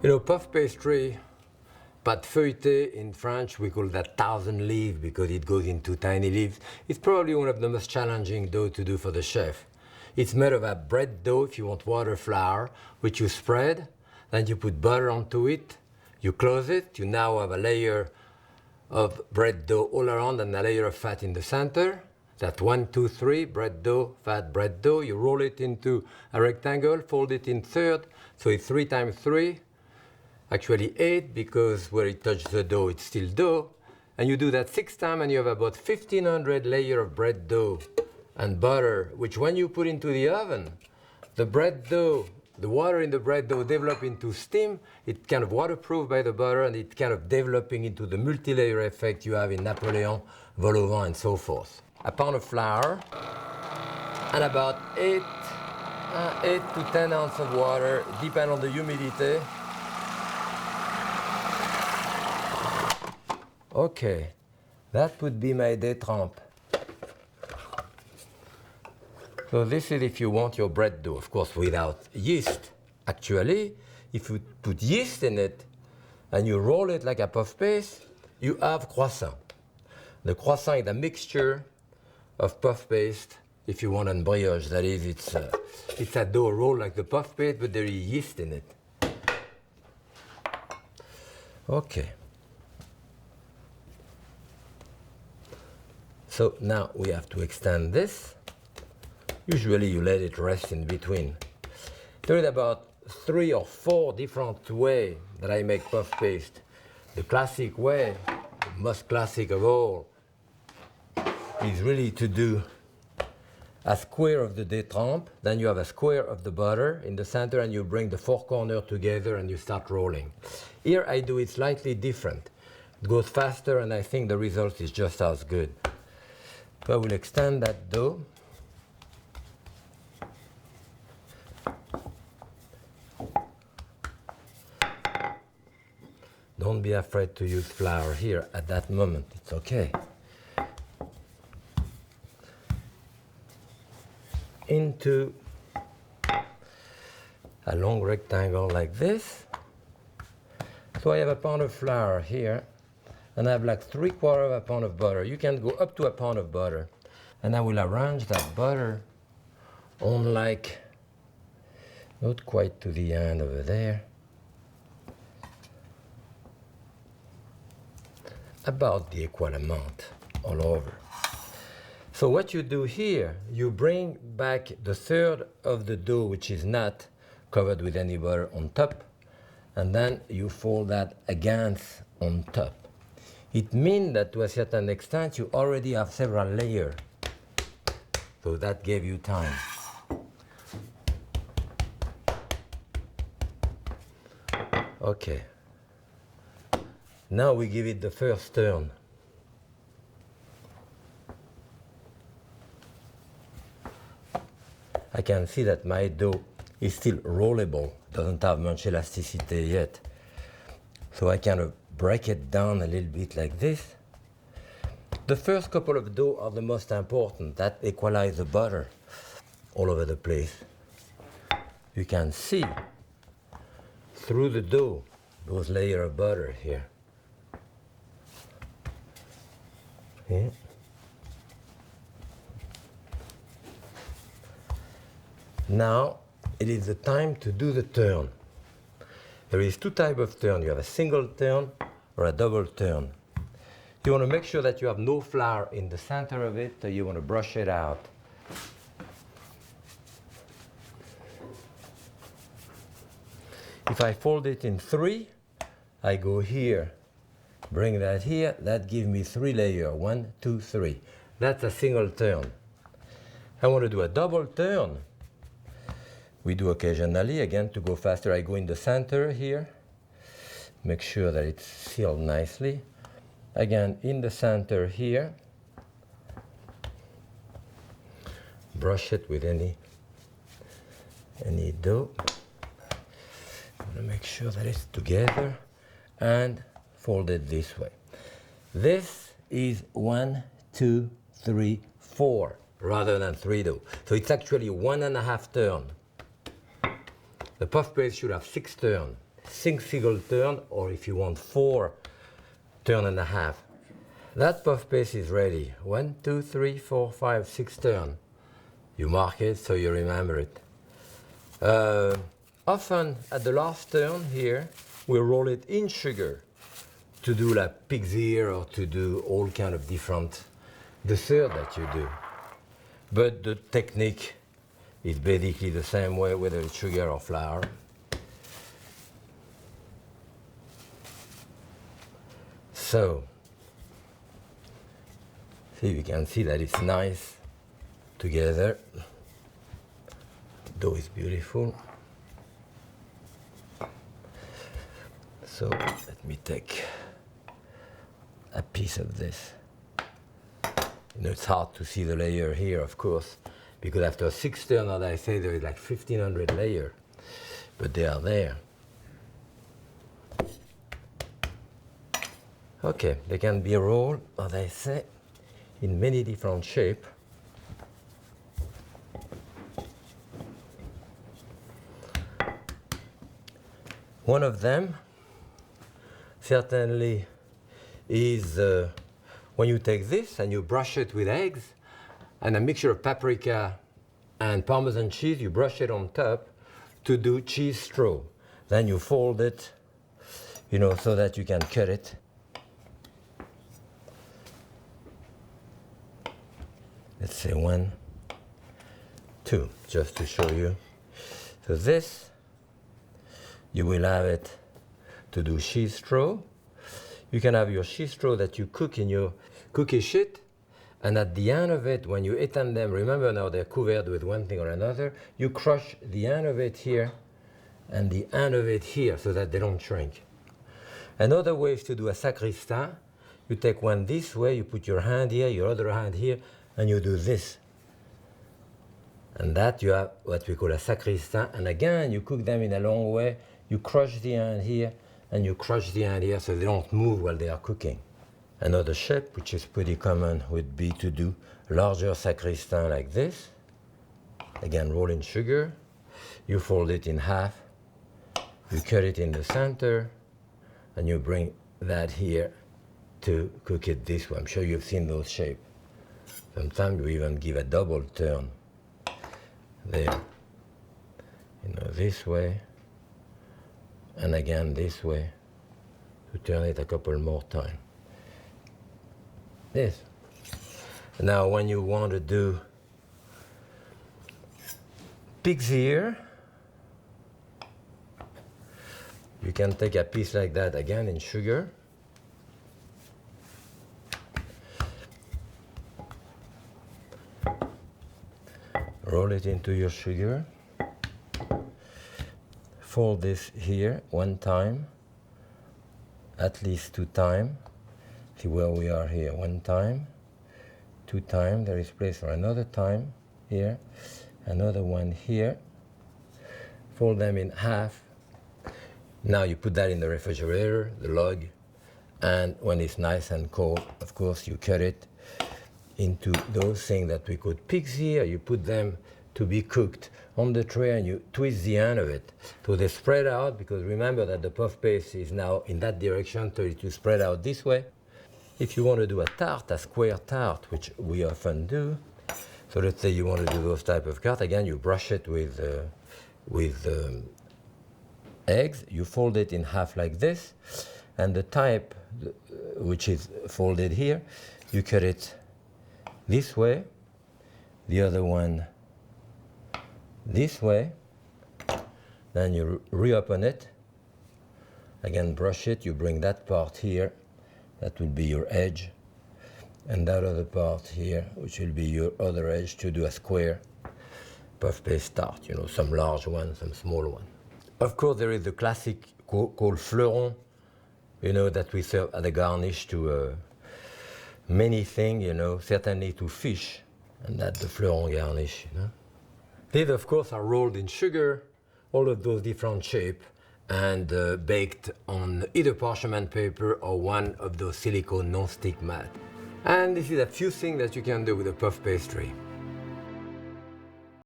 You know, puff pastry, pâte feuilletée in French, we call that 1,000 leaves because it goes into tiny leaves. It's probably one of the most challenging dough to do for the chef. It's made of a bread dough, if you want water flour, which you spread, then you put butter onto it, you close it, you now have a layer of bread dough all around and a layer of fat in the center. That 1, 2, 3, bread dough, fat bread dough. You roll it into a rectangle, fold it in third, so it's 3 times 3. Actually 8, because where it touches the dough, it's still dough. And you do that 6 times and you have about 1,500 layers of bread dough and butter, which when you put into the oven, the bread dough, the water in the bread dough develop into steam. It's kind of waterproof by the butter and it's kind of developing into the multi-layer effect you have in Napoleon, vol au vent, and so forth. A pound of flour and about 8 to 10 ounces of water, depending on the humidity. Okay, that would be my détrempe. So this is if you want your bread dough, of course, without yeast. Actually, if you put yeast in it and you roll it like a puff paste, you have croissant. The croissant is a mixture of puff paste, if you want, and brioche. That is, it's a dough rolled like the puff paste, but there is yeast in it. Okay. So now we have to extend this. Usually you let it rest in between. There is about 3 or 4 different ways that I make puff paste. The classic way, the most classic of all, is really to do a square of the détrempe, then you have a square of the butter in the center and you bring the 4 corners together and you start rolling. Here I do it slightly different. It goes faster and I think the result is just as good. So I will extend that dough. Don't be afraid to use flour here at that moment, it's okay. Into a long rectangle like this. So I have a pound of flour here. And I have like 3/4 of a pound of butter. You can go up to a pound of butter. And I will arrange that butter on like, not quite to the end over there, about the equal amount all over. So what you do here, you bring back the third of the dough, which is not covered with any butter, on top, and then you fold that against on top. It means that to a certain extent you already have several layers. So that gave you time. Okay. Now we give it the first turn. I can see that my dough is still rollable, doesn't have much elasticity yet. So I kind of break it down a little bit like this. The first couple of dough are the most important. That equalize the butter all over the place. You can see through the dough those layers of butter here. Yeah. Now it is the time to do the turn. There is 2 types of turn. You have a single turn or a double turn. You want to make sure that you have no flour in the center of it, so you want to brush it out. If I fold it in 3, I go here, bring that here, that gives me 3 layers, 1, 2, 3. That's a single turn. I want to do a double turn. We do occasionally, again, to go faster. I go in the center here, make sure that it's sealed nicely. Again, in the center here, brush it with any dough. I'm going to make sure that it's together and fold it this way. This is 1, 2, 3, 4 rather than 3 dough. So it's actually 1.5 turns. The puff paste should have 6 turns. single turn, or if you want 4 turn and a half. That puff paste is ready. 1, 2, 3, 4, 5, 6 turn. You mark it so you remember it. Often at the last turn here, we roll it in sugar to do like pig's ear or to do all kind of different dessert that you do. But the technique is basically the same way, whether it's sugar or flour. So, see, you can see that it's nice together. Dough is beautiful. So let me take a piece of this. You know, it's hard to see the layer here, of course, because after 6 turns, as I say, there is like 1,500 layers, but they are there. Okay, they can be rolled, as I say, in many different shapes. One of them certainly is when you take this and you brush it with eggs and a mixture of paprika and Parmesan cheese, you brush it on top to do cheese straw. Then you fold it, you know, so that you can cut it. Let's say 1, 2, just to show you. So this, you will have it to do cheese straw. You can have your cheese straw that you cook in your cookie sheet, and at the end of it, when you étend them, remember now they're covered with one thing or another, you crush the end of it here and the end of it here so that they don't shrink. Another way is to do a sacristain. You take one this way, you put your hand here, your other hand here, and you do this. And that you have what we call a sacristain. And again, you cook them in a long way. You crush the end here, and you crush the end here so they don't move while they are cooking. Another shape, which is pretty common, would be to do larger sacristain like this. Again, roll in sugar. You fold it in half. You cut it in the center, and you bring that here to cook it this way. I'm sure you've seen those shapes. Sometimes you even give a double turn. There, you know, this way, and again this way, to turn it a couple more times. This. Now when you want to do pig's ear, you can take a piece like that again in sugar. Roll it into your sugar. Fold this here 1 time, at least 2 times. See where we are here. 1 time, 2 times. There is place for another time here, another one here. Fold them in half. Now you put that in the refrigerator, the log, and when it's nice and cold, of course, you cut it into those things that we call pig's ear. You put them to be cooked on the tray and you twist the end of it so they spread out, because remember that the puff paste is now in that direction, so it will spread out this way. If you want to do a tart, a square tart, which we often do, so let's say you want to do those type of cards, again you brush it with eggs, you fold it in half like this, and the type which is folded here, you cut it this way, the other one this way, then you reopen it, again brush it, you bring that part here, that will be your edge, and that other part here, which will be your other edge, to do a square puff paste tart, you know, some large one, some small one. Of course, there is the classic called fleuron, you know, that we serve as a garnish to many things, you know, certainly to fish, and that's the fleuron garnish, you know. These, of course, are rolled in sugar, all of those different shapes, and baked on either parchment paper or one of those silicone non-stick mat. And this is a few things that you can do with a puff pastry.